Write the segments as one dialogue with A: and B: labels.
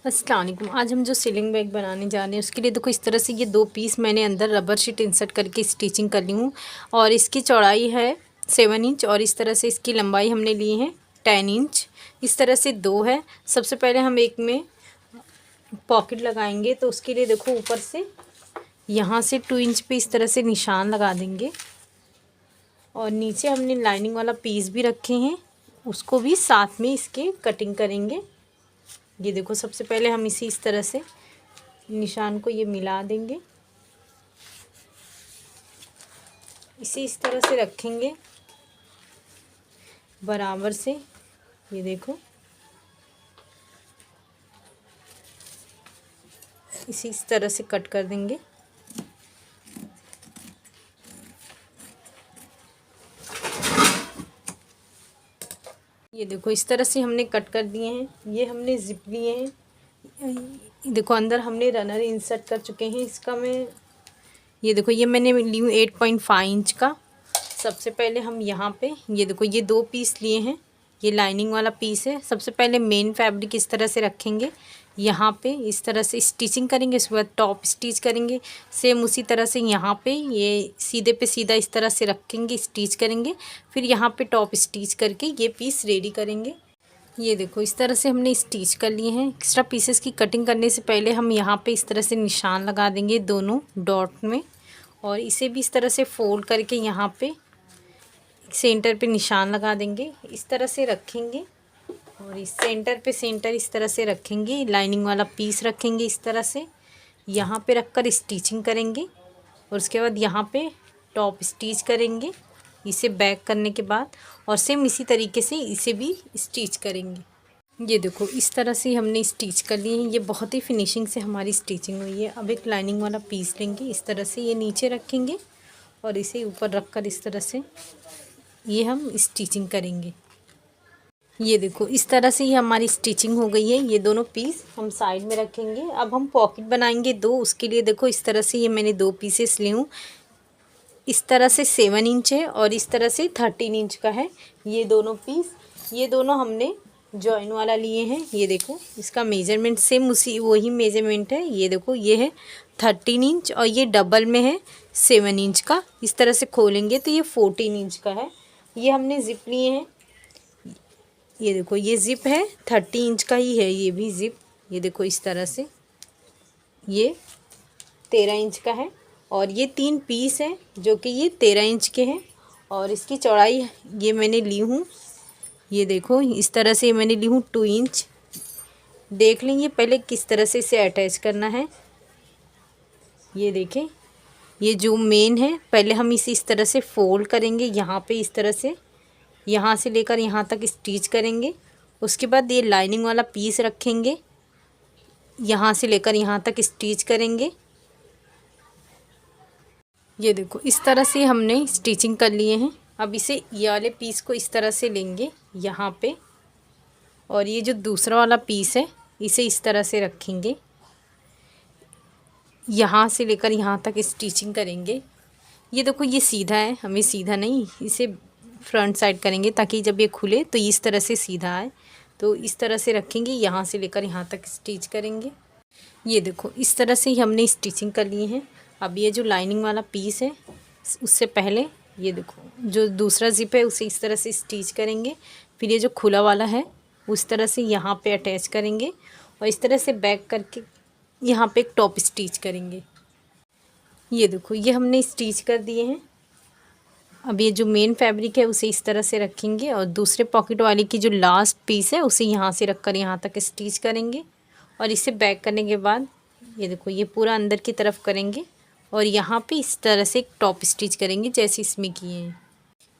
A: अस्सलाम वालेकुम। आज हम जो सीलिंग बैग बनाने जा रहे हैं उसके लिए देखो इस तरह से ये 2 पीस मैंने अंदर रबर शीट इंसर्ट करके स्टिचिंग कर ली हूँ। और इसकी चौड़ाई है 7 इंच और इस तरह से इसकी लंबाई हमने ली है 10 इंच। इस तरह से 2 है। सबसे पहले हम एक में पॉकेट लगाएंगे तो उसके लिए देखो ऊपर से यहाँ से 2 इंच पे इस तरह से निशान लगा देंगे। और नीचे हमने लाइनिंग वाला पीस भी रखे हैं, उसको भी साथ में इसके कटिंग करेंगे। ये देखो सबसे पहले हम इस तरह से निशान को ये मिला देंगे, इसे इस तरह से रखेंगे बराबर से। ये देखो इसे इस तरह से कट कर देंगे। ये देखो इस तरह से हमने कट कर दिए हैं। ये हमने जिप लिए हैं। देखो अंदर हमने रनर इंसर्ट कर चुके हैं। इसका मैं ये देखो ये मैंने ली हूँ 8.5 इंच का। सबसे पहले हम यहाँ पे ये देखो ये 2 पीस लिए हैं, ये लाइनिंग वाला पीस है। सबसे पहले मेन फैब्रिक इस तरह से रखेंगे, यहाँ पे इस तरह से स्टिचिंग करेंगे, उसके बाद टॉप स्टिच करेंगे। सेम उसी तरह से यहाँ पे ये सीधे पे सीधा इस तरह से रखेंगे, स्टिच करेंगे। फिर यहाँ पे टॉप स्टिच करके ये पीस रेडी करेंगे। ये देखो इस तरह से हमने स्टिच कर लिए हैं। एक्स्ट्रा पीसेस की कटिंग करने से पहले हम यहाँ पे इस तरह से निशान लगा देंगे दोनों डॉट में, और इसे भी इस तरह से फोल्ड करके यहाँ पे सेंटर पे निशान लगा देंगे। इस तरह से रखेंगे और इस सेंटर इस तरह से रखेंगे। लाइनिंग वाला पीस रखेंगे इस तरह से, यहाँ पे रखकर स्टिचिंग करेंगे और उसके बाद यहाँ पे टॉप स्टिच करेंगे इसे बैक करने के बाद। और सेम इसी तरीके से इसे भी स्टिच करेंगे। ये देखो इस तरह से हमने स्टिच कर लिए हैं। ये बहुत ही फिनिशिंग से हमारी स्टिचिंग हुई है। अब एक लाइनिंग वाला पीस लेंगे, इस तरह से ये नीचे रखेंगे और इसे ऊपर रखकर इस तरह से ये हम स्टिचिंग करेंगे। ये देखो इस तरह से ये हमारी स्टिचिंग हो गई है। ये दोनों पीस हम साइड में रखेंगे। अब हम पॉकेट बनाएंगे 2। उसके लिए देखो इस तरह से ये मैंने 2 पीसेस ली हूँ। इस तरह से 7 इंच है और इस तरह से 13 इंच का है ये दोनों पीस। ये दोनों हमने जॉइन वाला लिए हैं। ये देखो इसका मेजरमेंट सेम उसी वही मेजरमेंट है। ये देखो ये है 13 इंच और ये डबल में है 7 इंच का। इस तरह से खोलेंगे तो ये 14 इंच का है। ये हमने ज़िप लिए हैं। ये देखो ये ज़िप है 30 इंच का ही है ये भी ज़िप। ये देखो इस तरह से ये 13 इंच का है। और ये 3 पीस हैं जो कि ये 13 इंच के हैं। और इसकी चौड़ाई ये मैंने ली हूँ, ये देखो इस तरह से मैंने ली हूँ 2 इंच। देख लेंगे पहले किस तरह से इसे अटैच करना है। ये देखें ये जो मेन है पहले हम इसे इस तरह से फोल्ड करेंगे, यहाँ पे इस तरह से यहाँ से लेकर यहाँ तक स्टिच करेंगे। उसके बाद ये लाइनिंग वाला पीस रखेंगे, यहाँ से लेकर यहाँ तक स्टिच करेंगे। ये देखो इस तरह से हमने स्टिचिंग कर लिए हैं। अब इसे ये वाले पीस को इस तरह से लेंगे यहाँ पे, और ये जो दूसरा वाला पीस है इसे इस तरह से रखेंगे, यहाँ से लेकर यहाँ तक स्टिचिंग करेंगे। ये देखो ये सीधा है, हमें सीधा नहीं इसे फ्रंट साइड करेंगे ताकि जब ये खुले तो इस तरह से सीधा आए। तो इस तरह से रखेंगे, यहाँ से लेकर यहाँ तक स्टिच करेंगे। ये देखो इस तरह से ही हमने स्टिचिंग कर ली है। अब ये जो लाइनिंग वाला पीस है उससे पहले ये देखो जो दूसरा ज़िप है उसे इस तरह से स्टिच करेंगे। फिर ये जो खुला वाला है उस तरह से यहाँ पे अटैच करेंगे और इस तरह से बैक करके यहाँ पे एक टॉप स्टिच करेंगे। ये देखो ये हमने स्टिच कर दिए हैं। अब ये जो मेन फैब्रिक है उसे इस तरह से रखेंगे और दूसरे पॉकेट वाले की जो लास्ट पीस है उसे यहाँ से रखकर यहाँ तक स्टिच करेंगे। और इसे बैक करने के बाद ये देखो ये पूरा अंदर की तरफ करेंगे और यहाँ पे इस तरह से एक टॉप स्टिच करेंगे जैसे इसमें किए हैं।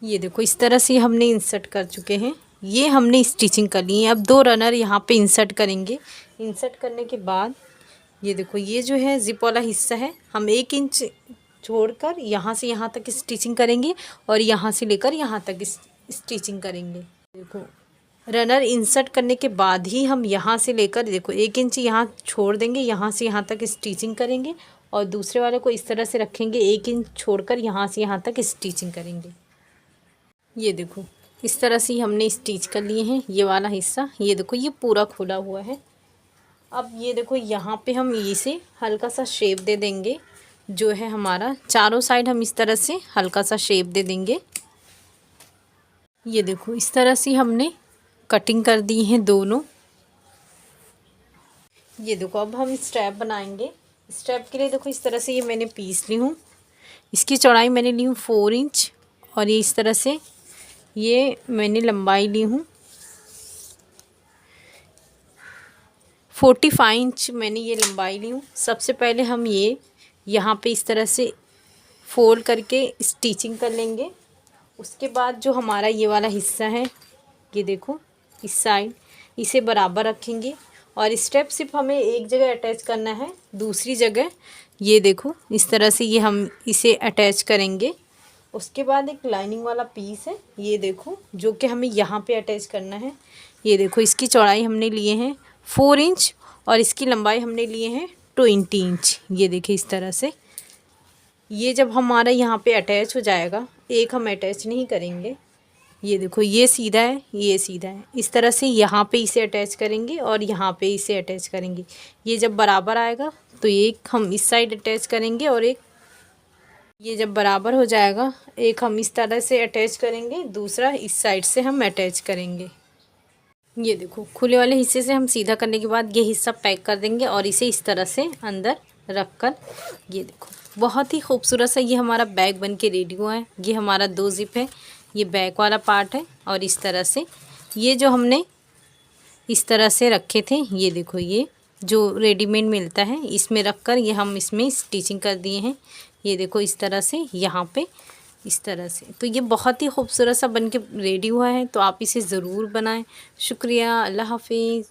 A: ये देखो इस तरह से हमने इंसर्ट कर चुके हैं। ये हमने स्टिचिंग कर ली है। अब 2 रनर यहाँ पे इंसर्ट करेंगे। इंसर्ट करने के बाद ये देखो ये जो है ज़िप वाला हिस्सा है हम 1 इंच छोड़कर यहाँ से यहाँ तक स्टिचिंग करेंगे और यहाँ से लेकर यहाँ तक स्टिचिंग करेंगे। देखो रनर इंसर्ट करने के बाद ही हम यहाँ से लेकर देखो 1 इंच यहाँ छोड़ देंगे, यहाँ से यहाँ तक स्टिचिंग करेंगे और दूसरे वाले को इस तरह से रखेंगे, 1 इंच छोड़कर यहाँ से यहाँ तक स्टिचिंग करेंगे। ये देखो इस तरह से हमने स्टिच कर लिए हैं ये वाला हिस्सा। ये देखो ये पूरा खुला हुआ है। अब ये देखो यहाँ पे हम इसे हल्का सा शेप दे देंगे, जो है हमारा चारों साइड हम इस तरह से हल्का सा शेप दे देंगे। ये देखो इस तरह से हमने कटिंग कर दी है दोनों। ये देखो अब हम स्ट्रैप बनाएंगे। स्ट्रैप के लिए देखो इस तरह से ये मैंने पीस ली हूँ। इसकी चौड़ाई मैंने ली हूँ 4 इंच और ये इस तरह से ये मैंने लंबाई ली हूँ 45 इंच मैंने ये लंबाई ली हूँ। सबसे पहले हम ये यहाँ पे इस तरह से फोल्ड करके स्टिचिंग कर लेंगे। उसके बाद जो हमारा ये वाला हिस्सा है, ये देखो इस साइड इसे बराबर रखेंगे और स्टेप सिर्फ हमें एक जगह अटैच करना है, दूसरी जगह ये देखो इस तरह से ये हम इसे अटैच करेंगे। उसके बाद एक लाइनिंग वाला पीस है, ये देखो जो कि हमें यहाँ पे अटैच करना है। ये देखो इसकी चौड़ाई हमने लिए हैं 4 इंच और इसकी लंबाई हमने लिए हैं 20 इंच। ये देखिए इस तरह से ये जब हमारा यहाँ पे अटैच हो जाएगा, एक हम अटैच नहीं करेंगे। ये देखो ये सीधा है, ये सीधा है, इस तरह से यहाँ पे इसे अटैच करेंगे और यहाँ पे इसे अटैच करेंगे। ये जब बराबर आएगा तो एक हम इस साइड अटैच करेंगे और एक ये जब बराबर हो जाएगा एक हम इस तरह से अटैच करेंगे, दूसरा इस साइड से हम अटैच करेंगे। ये देखो खुले वाले हिस्से से हम सीधा करने के बाद ये हिस्सा पैक कर देंगे और इसे इस तरह से अंदर रख कर ये देखो बहुत ही खूबसूरत सा ये हमारा बैग बन के रेडी हुआ है। ये हमारा 2 ज़िप है, ये बैक वाला पार्ट है और इस तरह से ये जो हमने इस तरह से रखे थे, ये देखो ये जो रेडीमेड मिलता है इसमें रख कर ये हम इसमें स्टिचिंग कर दिए हैं। ये देखो इस तरह से यहाँ पे इस तरह से, तो ये बहुत ही खूबसूरत सा बन के रेडी हुआ है। तो आप इसे ज़रूर बनाएं। शुक्रिया, अल्लाह हाफिज़।